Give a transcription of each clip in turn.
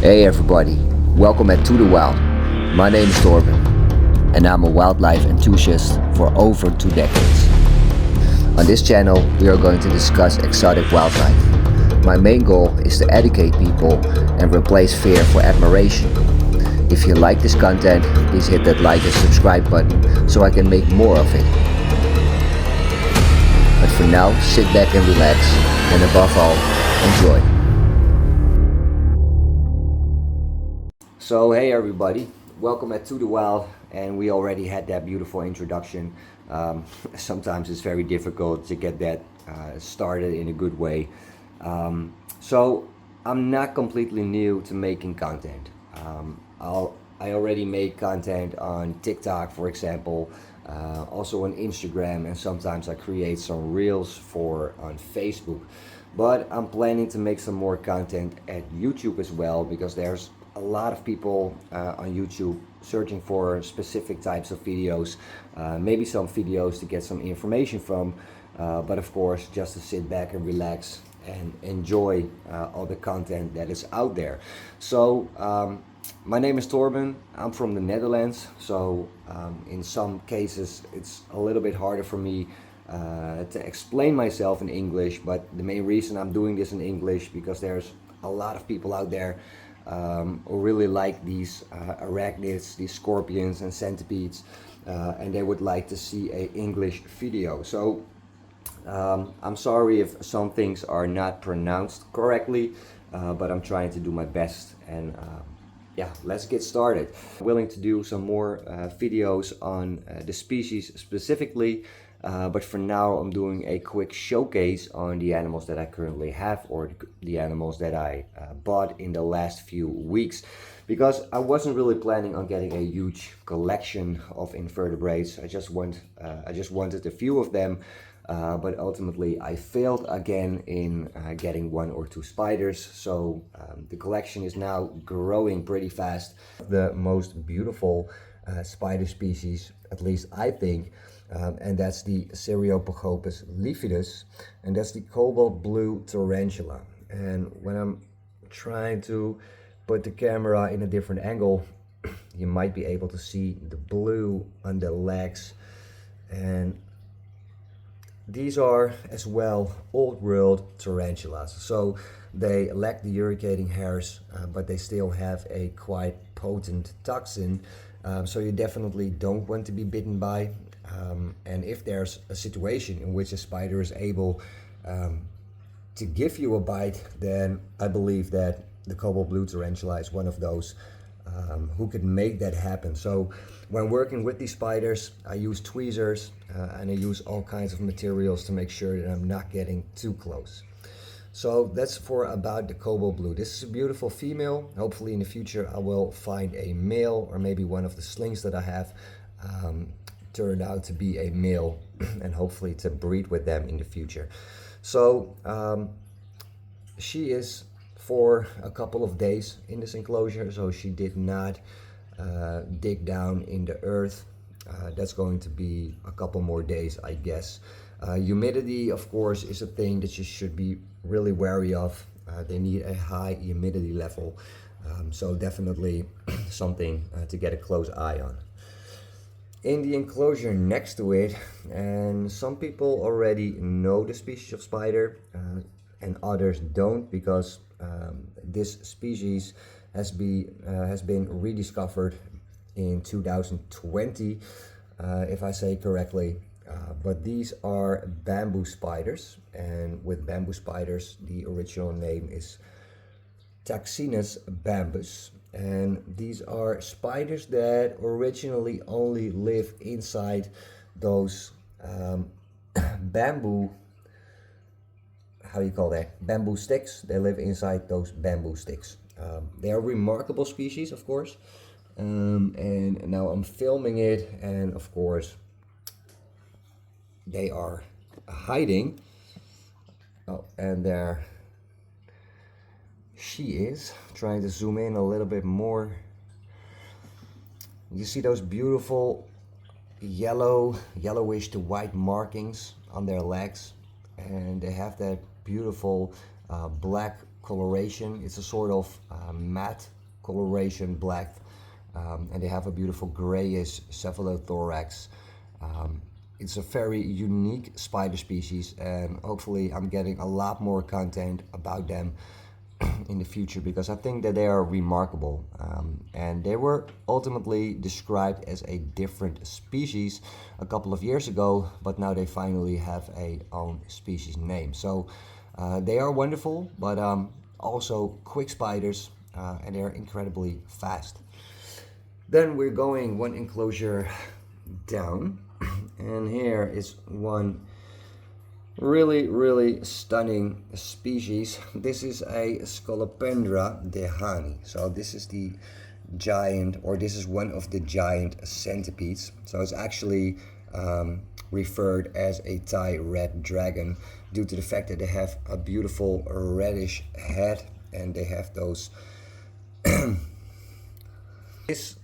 Hey everybody, welcome at To The Wild. My name is Torben, and I'm a wildlife enthusiast for over 2 decades. On this channel, we are going to discuss exotic wildlife. My main goal is to educate people and replace fear for admiration. If you like this content, please hit that like and subscribe button so I can make more of it. But for now, sit back and relax, and above all, enjoy. So hey everybody, welcome at To The Wild, and we already had that beautiful introduction. Sometimes it's very difficult to get that started in a good way. So I'm not completely new to making content. I already make content on TikTok, for example, also on Instagram, and sometimes I create some reels on Facebook. But I'm planning to make some more content at YouTube as well, because there's a lot of people on YouTube searching for specific types of videos, maybe some videos to get some information from, but of course just to sit back and relax and enjoy all the content that is out there. So my name is Torben, I'm from the Netherlands, so in some cases it's a little bit harder for me to explain myself in English, but the main reason I'm doing this in English because there's a lot of people out there who really like these arachnids, these scorpions and centipedes, and they would like to see an English video. So I'm sorry if some things are not pronounced correctly, but I'm trying to do my best, and yeah, let's get started. I'm willing to do some more videos on the species specifically, but for now I'm doing a quick showcase on the animals that I currently have, or the animals that I bought in the last few weeks, because I wasn't really planning on getting a huge collection of invertebrates. I just wanted a few of them, but ultimately I failed again in getting 1 or 2 spiders. So the collection is now growing pretty fast. The most beautiful spider species, at least I think, and that's the Cereopochopus leafidus, and that's the cobalt blue tarantula. And when I'm trying to put the camera in a different angle, you might be able to see the blue on the legs. And these are as well old world tarantulas, so they lack the urticating hairs, but they still have a quite potent toxin, so you definitely don't want to be bitten by. And if there's a situation in which a spider is able to give you a bite, then I believe that the cobalt blue tarantula is one of those who can make that happen. So when working with these spiders, I use tweezers and I use all kinds of materials to make sure that I'm not getting too close. So that's for about the cobalt blue. This is a beautiful female. Hopefully in the future I will find a male, or maybe one of the slings that I have turned out to be a male, and hopefully to breed with them in the future. So she is for a couple of days in this enclosure, so she did not dig down in the earth. That's going to be a couple more days, I guess. Humidity, of course, is a thing that you should be really wary of. They need a high humidity level, so definitely something to get a close eye on. In the enclosure next to it, and some people already know the species of spider and others don't, because this species has been rediscovered in 2020, if I say correctly. But these are bamboo spiders, and with bamboo spiders the original name is Taxinus bambus. And these are spiders that originally only live inside those bamboo, how you call that, bamboo sticks. They live inside those bamboo sticks. They are remarkable species, of course, and now I'm filming it, and of course they are hiding. Oh, and there she is. Trying to zoom in a little bit more. You see those beautiful yellowish to white markings on their legs, and they have that beautiful black coloration. It's a sort of matte coloration, black, and they have a beautiful grayish cephalothorax. It's a very unique spider species, and hopefully I'm getting a lot more content about them in the future, because I think that they are remarkable, and they were ultimately described as a different species a couple of years ago, but now they finally have a own species name. So they are wonderful, but also quick spiders, and they are incredibly fast. Then we're going one enclosure down, and here is one really stunning species. This is a Scolopendra dehani. So this is the giant, or this is one of the giant centipedes. So it's actually referred as a Thai red dragon due to the fact that they have a beautiful reddish head, and they have those this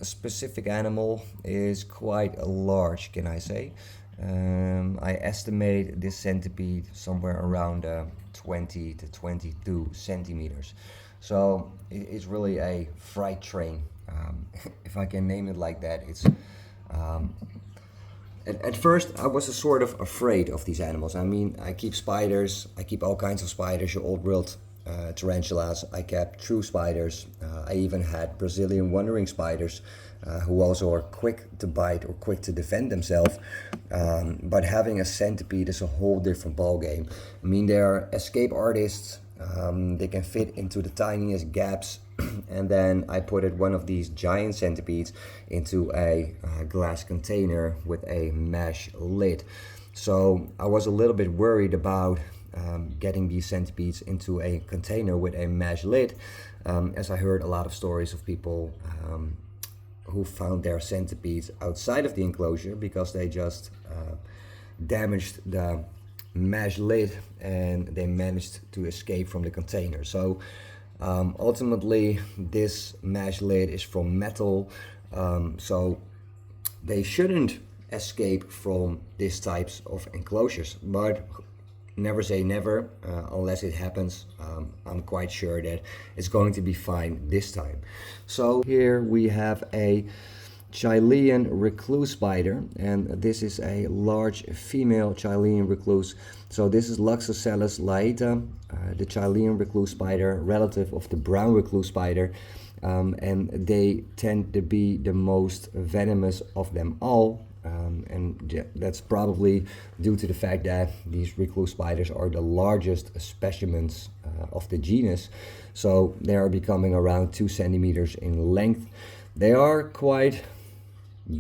specific animal is quite large, can I say. I estimate this centipede somewhere around 20 to 22 centimeters. So it's really a freight train, if I can name it like that. It's at first I was sort of afraid of these animals. I mean, I keep spiders, I keep all kinds of spiders, your old world tarantulas, I kept true spiders, I even had Brazilian wandering spiders, who also are quick to bite or quick to defend themselves, but having a centipede is a whole different ball game. I mean, they are escape artists, they can fit into the tiniest gaps, and then I put one of these giant centipedes into a glass container with a mesh lid. So I was a little bit worried about getting these centipedes into a container with a mesh lid, as I heard a lot of stories of people who found their centipedes outside of the enclosure because they just damaged the mesh lid and they managed to escape from the container. So ultimately this mesh lid is from metal, so they shouldn't escape from these types of enclosures, but never say never. Unless it happens, I'm quite sure that it's going to be fine this time. So here we have a Chilean recluse spider, and this is a large female Chilean recluse. So this is Luxocellus laeta, the Chilean recluse spider, relative of the brown recluse spider, and they tend to be the most venomous of them all. And that's probably due to the fact that these recluse spiders are the largest specimens of the genus. So they are becoming around 2 centimeters in length. They are quite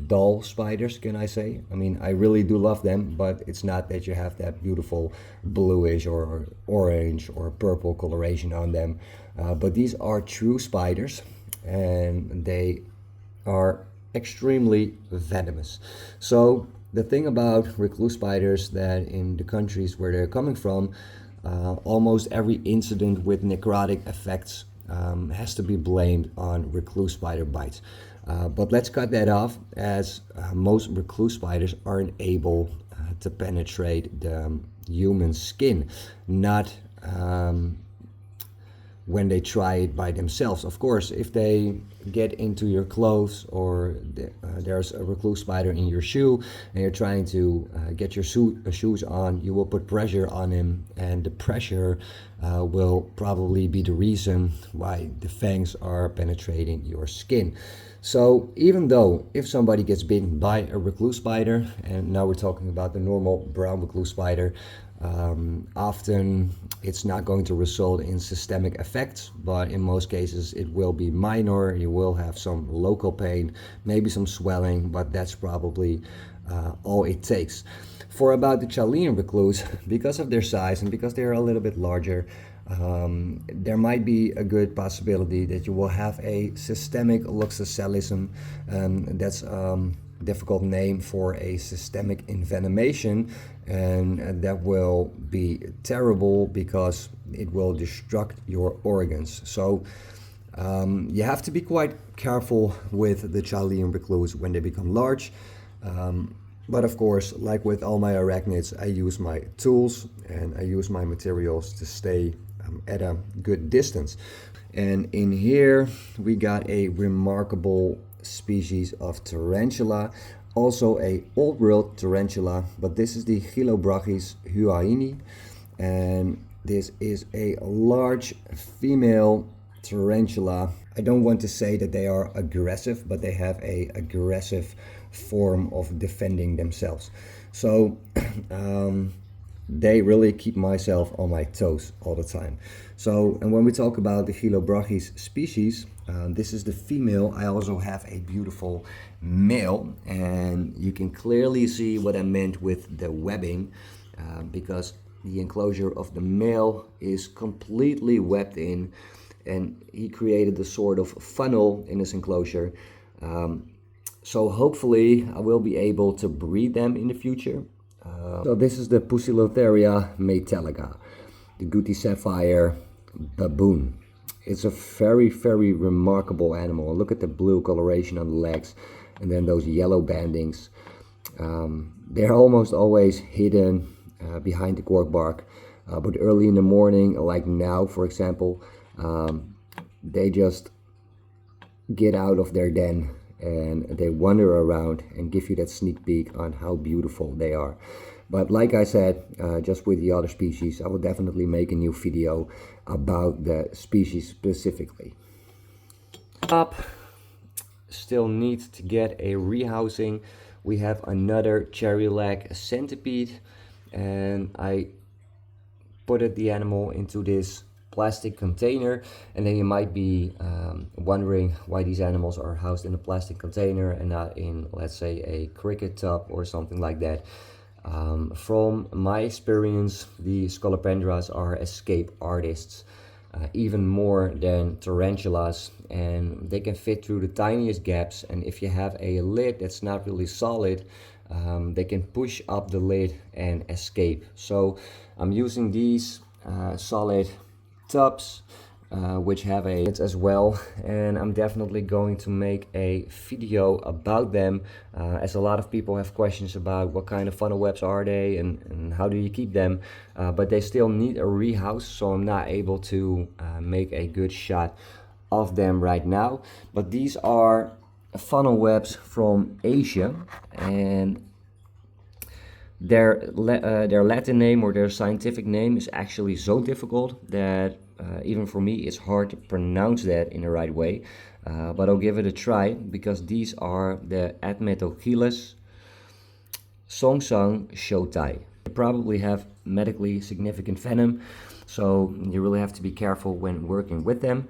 dull spiders, can I say. I mean, I really do love them, but it's not that you have that beautiful bluish or orange or purple coloration on them. But these are true spiders, and they are extremely venomous. So the thing about recluse spiders, that in the countries where they're coming from, almost every incident with necrotic effects has to be blamed on recluse spider bites. But let's cut that off, as most recluse spiders aren't able to penetrate the human skin, not when they try it by themselves. Of course, if they get into your clothes, or there's a recluse spider in your shoe and you're trying to get your shoes on, you will put pressure on him, and the pressure will probably be the reason why the fangs are penetrating your skin. So even though if somebody gets bitten by a recluse spider, and now we're talking about the normal brown recluse spider, often it's not going to result in systemic effects, but in most cases it will be minor. You will have some local pain, maybe some swelling, but that's probably all it takes. For about the Chilean recluse, because of their size and because they're a little bit larger, there might be a good possibility that you will have a systemic luxocellism. That's difficult name for a systemic envenomation, and that will be terrible because it will destruct your organs. So you have to be quite careful with the Chilean recluse when they become large. But of course, like with all my arachnids, I use my tools and I use my materials to stay at a good distance. And in here we got a remarkable species of tarantula, also a old world tarantula, but this is the Chilobrachys huaini, and this is a large female tarantula. I don't want to say that they are aggressive, but they have a aggressive form of defending themselves. So they really keep myself on my toes all the time. So, and when we talk about the Chilobrachys species, this is the female. I also have a beautiful male, and you can clearly see what I meant with the webbing, because the enclosure of the male is completely webbed in, and he created a sort of funnel in his enclosure. So hopefully I will be able to breed them in the future. So this is the Pussylotheria metallica, the Guti sapphire baboon. It's a very, very remarkable animal. Look at the blue coloration on the legs, and then those yellow bandings. They're almost always hidden behind the cork bark, but early in the morning, like now for example, they just get out of their den and they wander around and give you that sneak peek on how beautiful they are. But like I said, just with the other species, I will definitely make a new video about the species specifically. Up, still need to get a rehousing. We have another cherry leg centipede, and I put the animal into this plastic container. And then you might be wondering why these animals are housed in a plastic container and not in, let's say, a cricket tub or something like that. From my experience, the Scolopendras are escape artists, even more than tarantulas, and they can fit through the tiniest gaps. And if you have a lid that's not really solid, they can push up the lid and escape. So I'm using these solid tubs, which have a lid as well, and I'm definitely going to make a video about them, as a lot of people have questions about what kind of funnel webs are they and how do you keep them, but they still need a rehouse, so I'm not able to make a good shot of them right now. But these are funnel webs from Asia, and their Latin name or their scientific name is actually so difficult that even for me it's hard to pronounce that in the right way, but I'll give it a try, because these are the Admetochilus songsang shotai. They probably have medically significant venom, so you really have to be careful when working with them.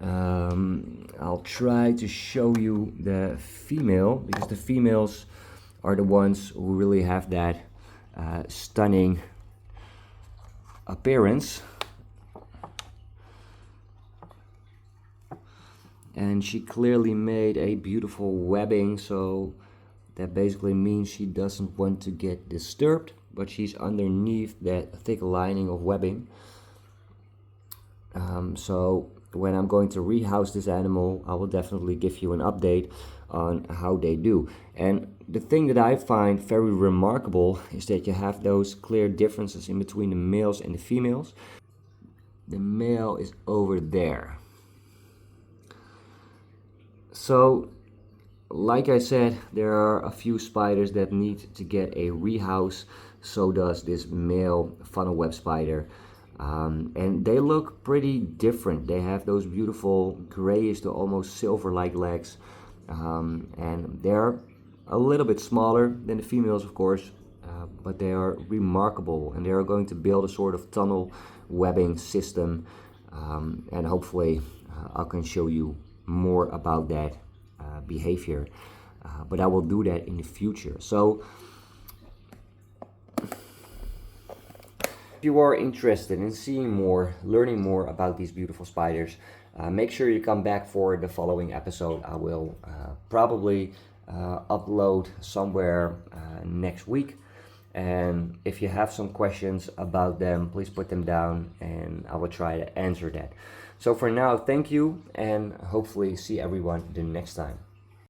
I'll try to show you the female, because the females are the ones who really have that stunning appearance. And she clearly made a beautiful webbing, so that basically means she doesn't want to get disturbed, but she's underneath that thick lining of webbing. So when I'm going to rehouse this animal, I will definitely give you an update on how they do. And the thing that I find very remarkable is that you have those clear differences in between the males and the females. The male is over there. So, like I said, there are a few spiders that need to get a rehouse. So does this male funnel web spider. And they look pretty different. They have those beautiful grayish to almost silver-like legs. And they're a little bit smaller than the females, of course, but they are remarkable, and they are going to build a sort of tunnel webbing system, and hopefully I can show you more about that behavior, but I will do that in the future. So if you are interested in seeing more, learning more about these beautiful spiders, make sure you come back for the following episode. I will probably upload somewhere next week. And if you have some questions about them, please put them down and I will try to answer that. So for now, thank you, and hopefully see everyone the next time.